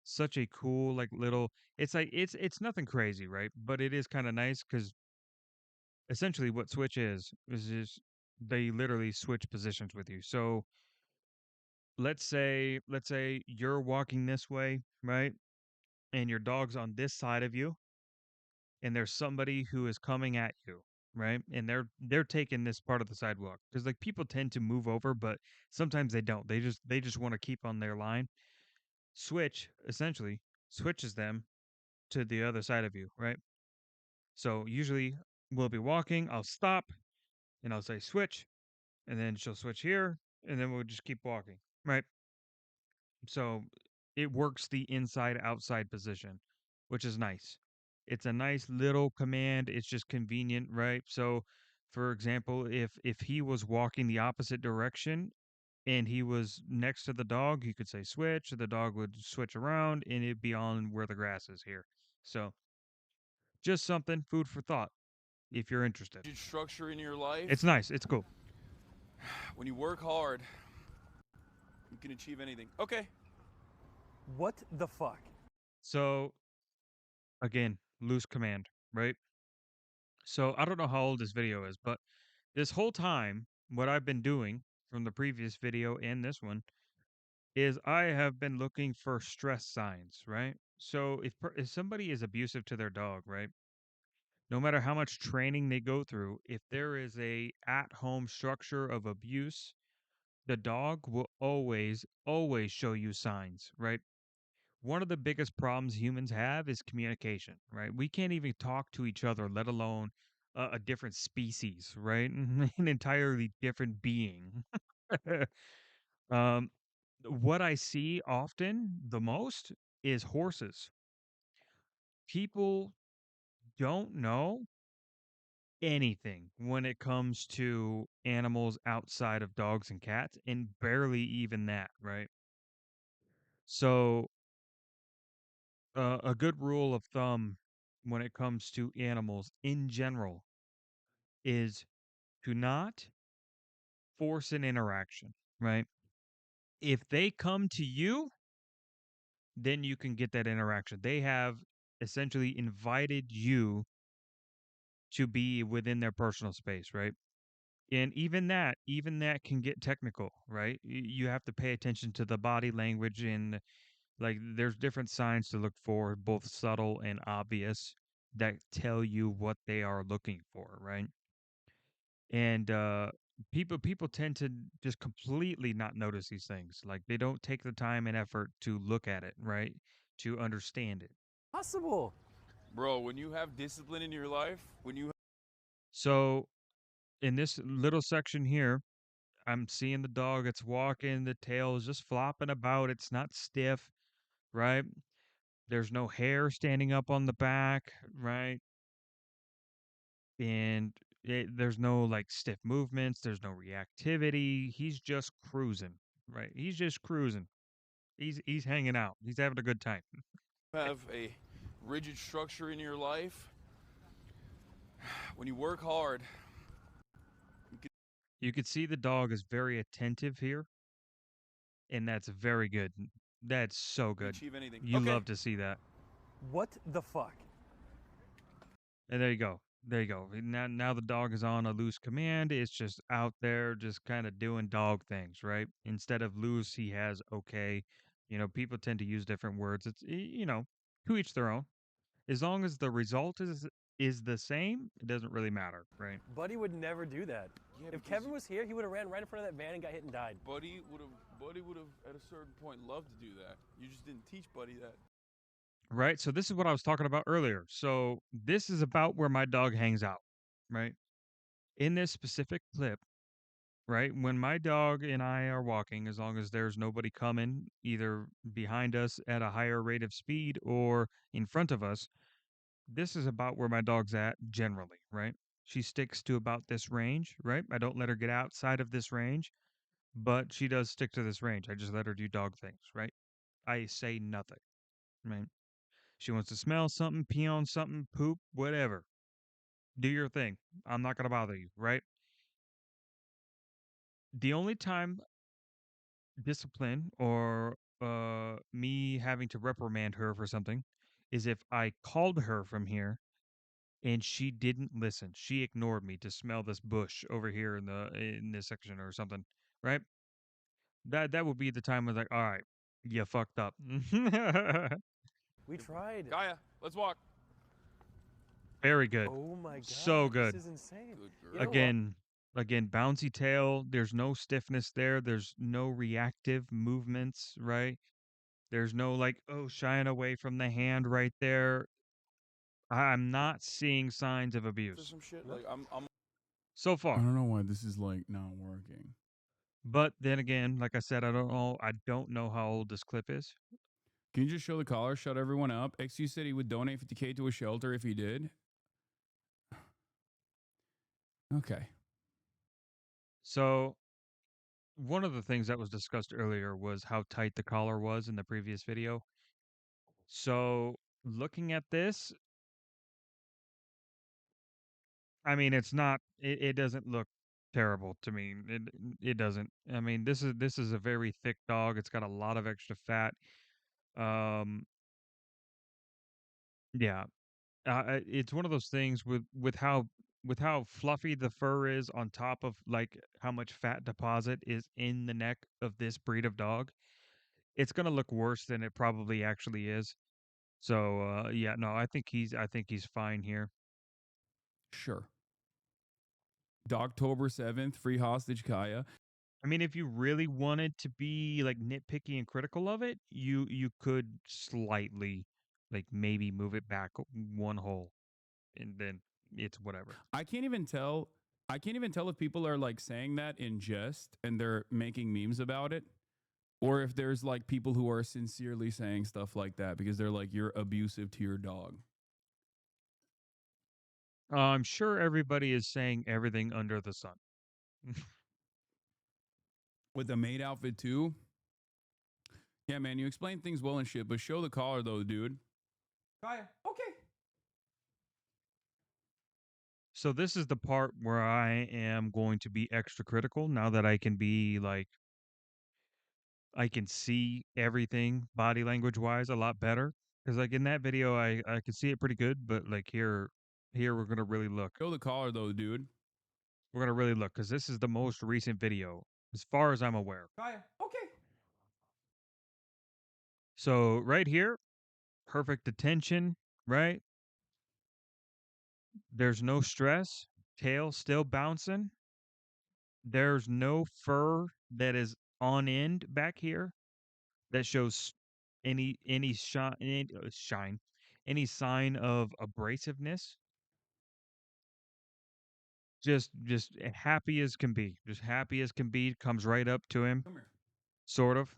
such a cool like little. It's like it's nothing crazy, right? But it is kind of nice because essentially what switch is just they literally switch positions with you. So let's say you're walking this way, right? And your dog's on this side of you, and there's somebody who is coming at you, right? And they're taking this part of the sidewalk because like people tend to move over, but sometimes they don't. They just want to keep on their line. Switch essentially switches them to the other side of you, right? So usually we'll be walking, I'll stop and I'll say switch, and then she'll switch here, and then we'll just keep walking, right? So it works the inside outside position, which is nice. It's a nice little command. It's just convenient, right? So for example, if he was walking the opposite direction and he was next to the dog, he could say switch, the dog would switch around and it'd be on where the grass is here. So just something food for thought if you're interested. structure in your life, It's nice. It's cool. when you work hard, you can achieve anything. Okay. What the fuck? So again, loose command, right? So I don't know how old this video is, but this whole time, what I've been doing from the previous video and this one is I have been looking for stress signs, right? So if somebody is abusive to their dog, right? No matter how much training they go through, if there is a at-home structure of abuse, the dog will always show you signs, right? One of the biggest problems humans have is communication, right? We can't even talk to each other, let alone a different species, right? An entirely different being. um, what I see often the most is horses. People don't know anything when it comes to animals outside of dogs and cats, and barely even that, right? So, a good rule of thumb when it comes to animals in general is to not force an interaction, right? If they come to you, then you can get that interaction. They have essentially invited you to be within their personal space, right? And even that can get technical, right? You have to pay attention to the body language, and like there's different signs to look for, both subtle and obvious, that tell you what they are looking for, right? And people tend to just completely not notice these things. Like they don't take the time and effort to look at it, right? To understand it. Possible. Bro, when you have discipline in your life, when you So in this little section here, I'm seeing the dog. It's walking. The tail is just flopping about. It's not stiff, right? There's no hair standing up on the back, right? And there's no like stiff movements. There's no reactivity. He's just cruising, right? He's just cruising. He's hanging out. He's having a good time. have a rigid structure in your life, when you work hard, You could see the dog is very attentive here, and that's very good. That's so you can good. achieve anything. You Okay. love to see that. What the fuck? And there you go. There you go. Now the dog is on a loose command. It's just out there, just kind of doing dog things, right? Instead of loose, he has okay. People tend to use different words. It's to each their own. As long as the result is the same, it doesn't really matter, right? Buddy would never do that. Yeah, If because Kevin was here, he would have ran right in front of that van and got hit and died. Buddy would have at a certain point loved to do that. You just didn't teach Buddy that. Right. So this is what I was talking about earlier. So this is about where my dog hangs out, right? In this specific clip, right? When my dog and I are walking, as long as there's nobody coming either behind us at a higher rate of speed or in front of us, this is about where my dog's at generally, right? She sticks to about this range, right? I don't let her get outside of this range, but she does stick to this range. I just let her do dog things, right? I say nothing, right? She wants to smell something, pee on something, poop, whatever. Do your thing. I'm not going to bother you, right? The only time discipline or me having to reprimand her for something is if I called her from here and she didn't listen. She ignored me to smell this bush over here in this section or something, right? That would be the time I was like, all right, you fucked up. We tried. Gaia, let's walk. Very good. Oh my god. So good. This is insane. Good girl. You know what? Again, bouncy tail. There's no stiffness there. There's no reactive movements, right? There's no like, oh, shying away from the hand right there. I'm not seeing signs of For abuse some shit, like I'm so I far. don't know why this is like not working. But then again, like I said, I don't know. I don't know how old this clip is. Can you just show the collar, shut everyone up? XU said he would donate 50K to a shelter if he did. Okay. So one of the things that was discussed earlier was how tight the collar was in the previous video. So looking at this, I mean, it's not. It doesn't look terrible to me. It doesn't. I mean, this is a very thick dog. It's got a lot of extra fat. Um, yeah. It's one of those things with how fluffy the fur is on top of like how much fat deposit is in the neck of this breed of dog. It's gonna look worse than it probably actually is. So yeah, no, I think he's fine here. Sure. Dogtober 7th, free hostage Kaya. I mean, if you really wanted to be like nitpicky and critical of it, you could slightly like maybe move it back one hole, and then it's whatever. I can't even tell. I can't even tell if people are like saying that in jest and they're making memes about it, or if there's like people who are sincerely saying stuff like that because they're like, you're abusive to your dog. I'm sure everybody is saying everything under the sun. With the maid outfit too. Yeah, man, you explain things well and shit, but show the caller though, dude. Kaya, okay. So this is the part where I am going to be extra critical now that I can be like I can see everything body language wise a lot better. Because like in that video I could see it pretty good, but like here we're gonna really look. Show the caller though, dude. We're gonna really look because this is the most recent video, as far as I'm aware. Kaya, okay. So right here, perfect attention, right? There's no stress, tail still bouncing. There's no fur that is on end back here that shows any shine, any sign of abrasiveness. Just happy as can be. Just happy as can be. Comes right up to him, Come here. sort of.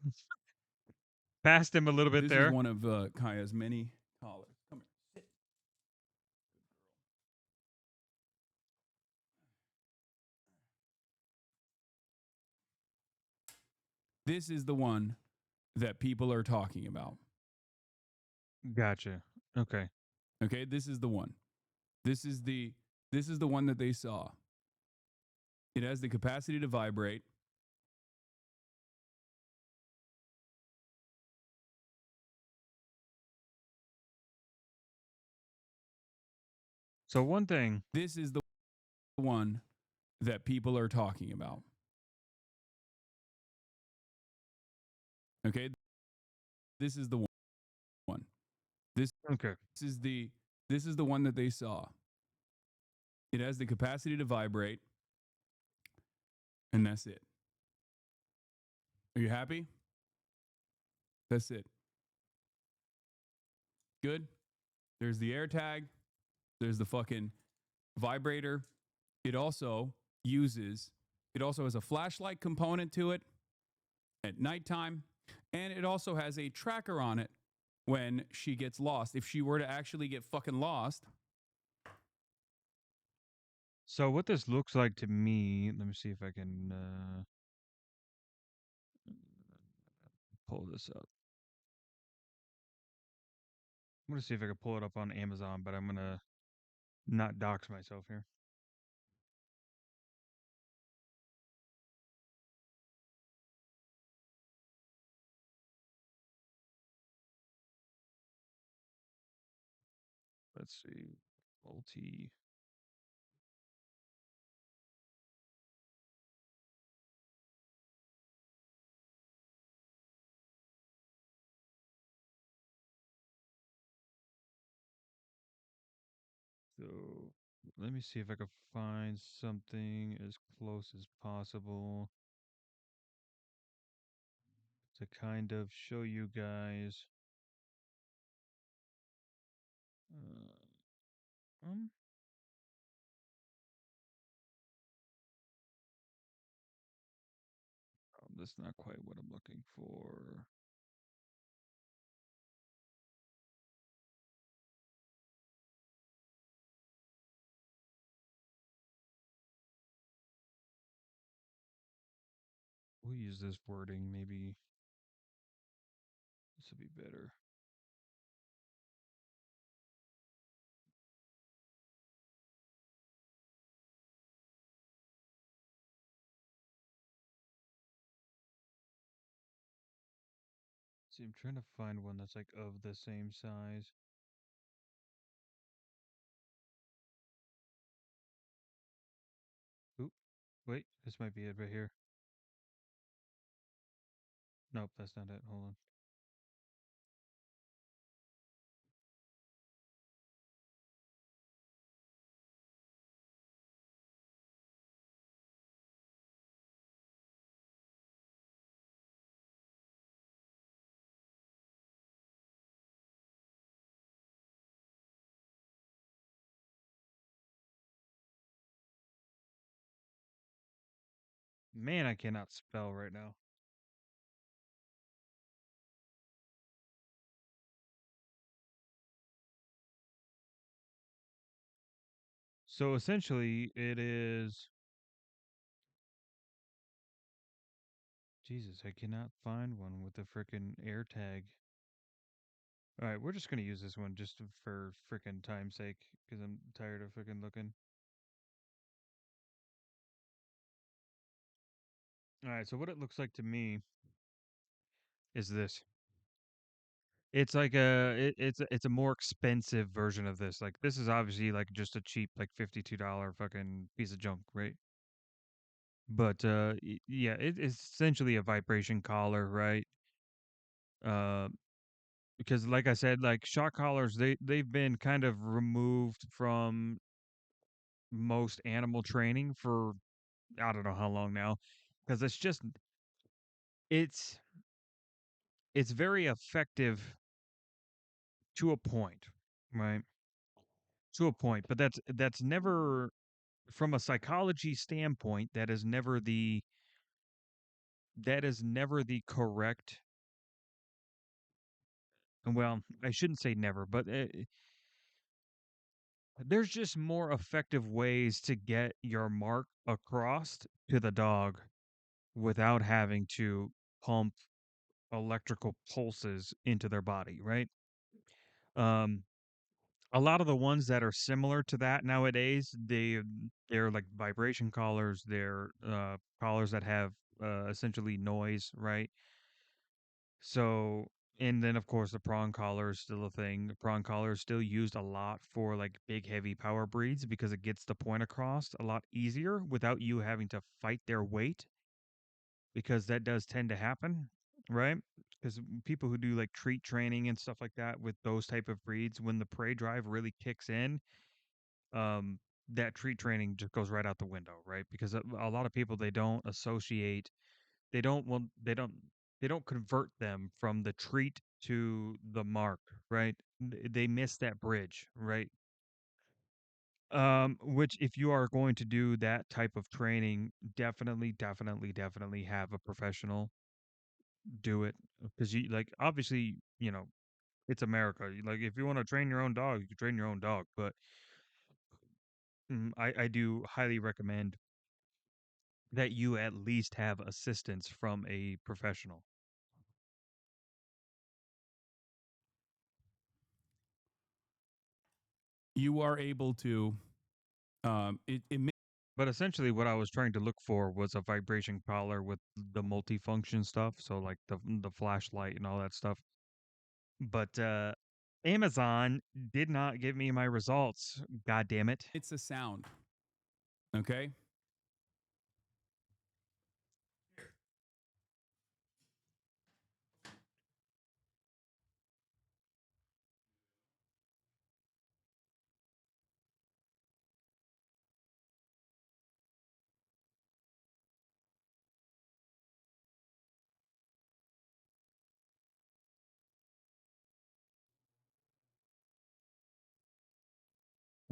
Past him a little bit This is there. one of Kaya's many callers. Come here. Sit. This is the one that people are talking about. Gotcha. Okay. Okay, this is the one. This is the one that they saw. It has the capacity to vibrate. So one thing. This is the one that people are talking about. Okay, this is the one. This Okay. this is the one that they saw. It has the capacity to vibrate, and that's it. Are you happy? That's it. Good. There's the air tag. There's the fucking vibrator. It also has a flashlight component to it at nighttime, and it also has a tracker on it when she gets lost. If she were to actually get fucking lost. So what this looks like to me, let me see if I can pull this up. I'm gonna see if I can pull it up on Amazon, but I'm gonna not dox myself here. Let's see. Multi. So let me see if I can find something as close as possible to kind of show you guys. Um, that's not quite what I'm looking for. We'll use this wording. Maybe this will be better. See, I'm trying to find one that's like of the same size. Oop, wait, this might be it right here. Nope, that's not it. Hold on. Man, I cannot spell right now. So essentially, it is Jesus, I cannot find one with a frickin' air tag. All right, we're just gonna use this one just for frickin' time's sake because I'm tired of frickin' looking. All right, so what it looks like to me is this. It's like it's a more expensive version of this. Like this is obviously like just a cheap like $52 fucking piece of junk, right? But yeah, it's essentially a vibration collar, right? Uh, because like I said, like shock collars, they've been kind of removed from most animal training for I don't know how long now, because it's it's very effective to a point, right? To a point, but that's never from a psychology standpoint, that is never the correct. Well, I shouldn't say never, but there's just more effective ways to get your mark across to the dog without having to pump electrical pulses into their body, right? Um, a lot of the ones that are similar to that nowadays, they're like vibration collars. They're collars that have essentially noise, right? So, and then of course the prong collar is still a thing. The prong collar is still used a lot for like big, heavy power breeds because it gets the point across a lot easier without you having to fight their weight because that does tend to happen, right? Because people who do like treat training and stuff like that with those type of breeds, when the prey drive really kicks in, um, that treat training just goes right out the window, right? Because a lot of people they don't associate, they don't well, they don't convert them from the treat to the mark, right? They miss that bridge, right? Which if you are going to do that type of training, definitely have a professional do it because you like obviously it's America. Like if you want to train your own dog, you can train your own dog. But I do highly recommend that you at least have assistance from a professional. You are able to it But essentially, what I was trying to look for was a vibration collar with the multifunction stuff, so like the flashlight and all that stuff. But Amazon did not give me my results. God damn it! it's a sound. Okay?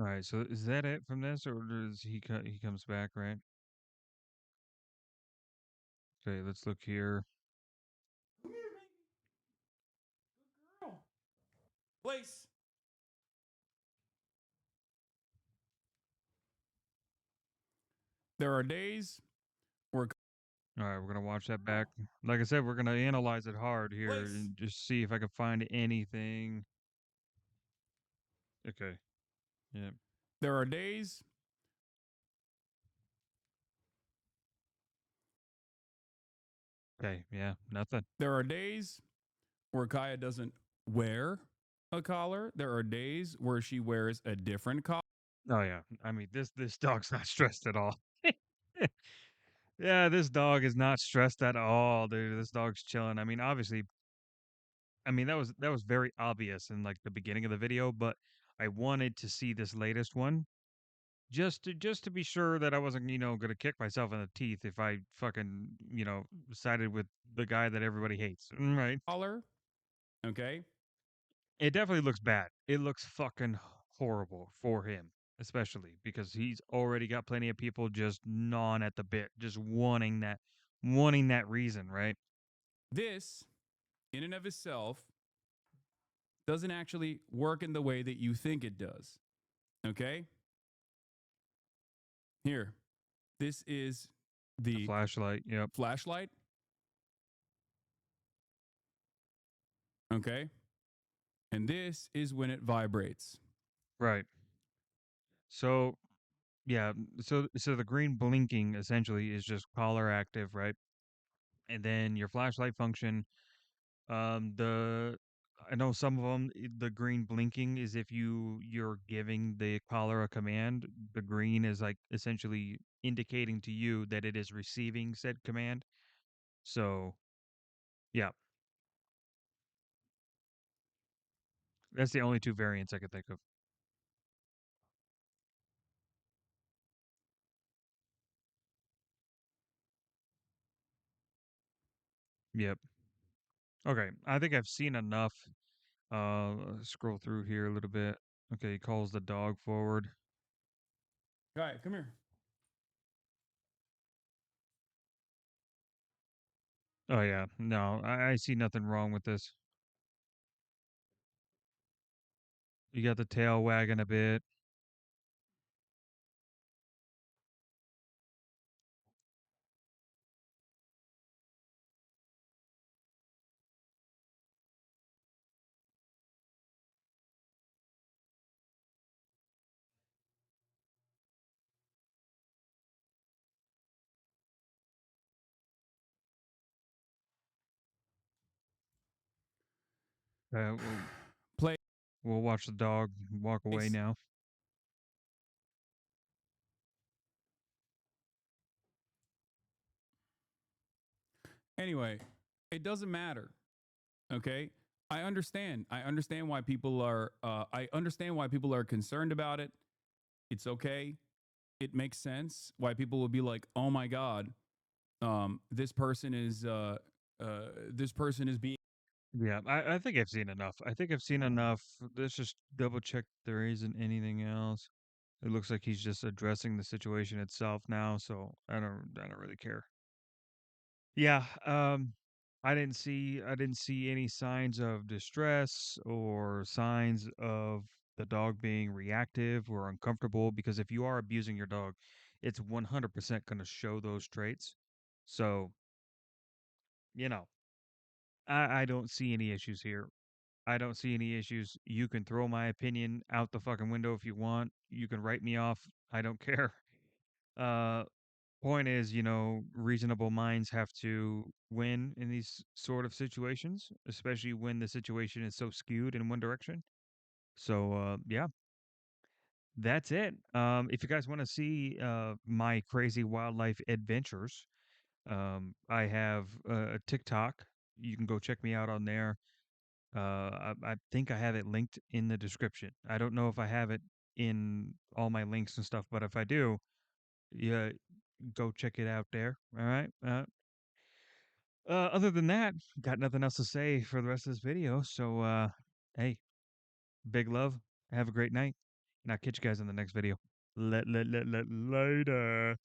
All right, so is that it from this, or does he comes back, right? Okay, let's look here. Place. There are days where All right, we're gonna watch that back. Like I said, we're gonna analyze it hard here place. and just see if I can find anything. Okay. Yeah. There are days Okay. Yeah. Nothing. there are days where Kaya doesn't wear a collar. There are days where she wears a different collar. Oh yeah. I mean, this dog's not stressed at all. Yeah, this dog is not stressed at all, dude. This dog's chilling. I mean, obviously, I mean that was very obvious in like the beginning of the video, but I wanted to see this latest one just to be sure that I wasn't, gonna kick myself in the teeth if I fucking, sided with the guy that everybody hates. Right? Okay? It definitely looks bad. It looks fucking horrible for him, especially because he's already got plenty of people just gnawing at the bit, just wanting that reason, right? This, in and of itself, doesn't actually work in the way that you think it does. Okay? Here. This is The the flashlight. Yep. flashlight. Okay. And this is when it vibrates. Right. So yeah, so the green blinking essentially is just collar active, right? And then your flashlight function, the I know some of them, the green blinking is if you're giving the collar a command. The green is like essentially indicating to you that it is receiving said command. So yeah, that's the only two variants I could think of. Yep. Okay, I think I've seen enough. Scroll through here a little bit. Okay, he calls the dog forward. Guy, come here. Oh yeah, no, I see nothing wrong with this. You got the tail wagging a bit. We'll, Play. we'll watch the dog walk away now. Anyway, it doesn't matter. Okay. I understand. I understand why people are. I understand why people are concerned about it. It's okay. It makes sense why people will be like, "Oh my god, this person is this person is being." Yeah, I think I've seen enough. I think I've seen enough. Let's just double check there isn't anything else. It looks like he's just addressing the situation itself now, so I don't really care. Yeah, I didn't see any signs of distress or signs of the dog being reactive or uncomfortable because if you are abusing your dog, it's 100% going to show those traits. So, you know, I don't see any issues here. I don't see any issues. You can throw my opinion out the fucking window if you want. You can write me off. I don't care. Uh, point is, reasonable minds have to win in these sort of situations, especially when the situation is so skewed in one direction. So, yeah, that's it. If you guys want to see my crazy wildlife adventures, I have a TikTok. You can go check me out on there. I think I have it linked in the description. I don't know if I have it in all my links and stuff, but if I do, yeah, go check it out there. All right. Other than that, got nothing else to say for the rest of this video. So, hey, big love. Have a great night, and I'll catch you guys in the next video. Later.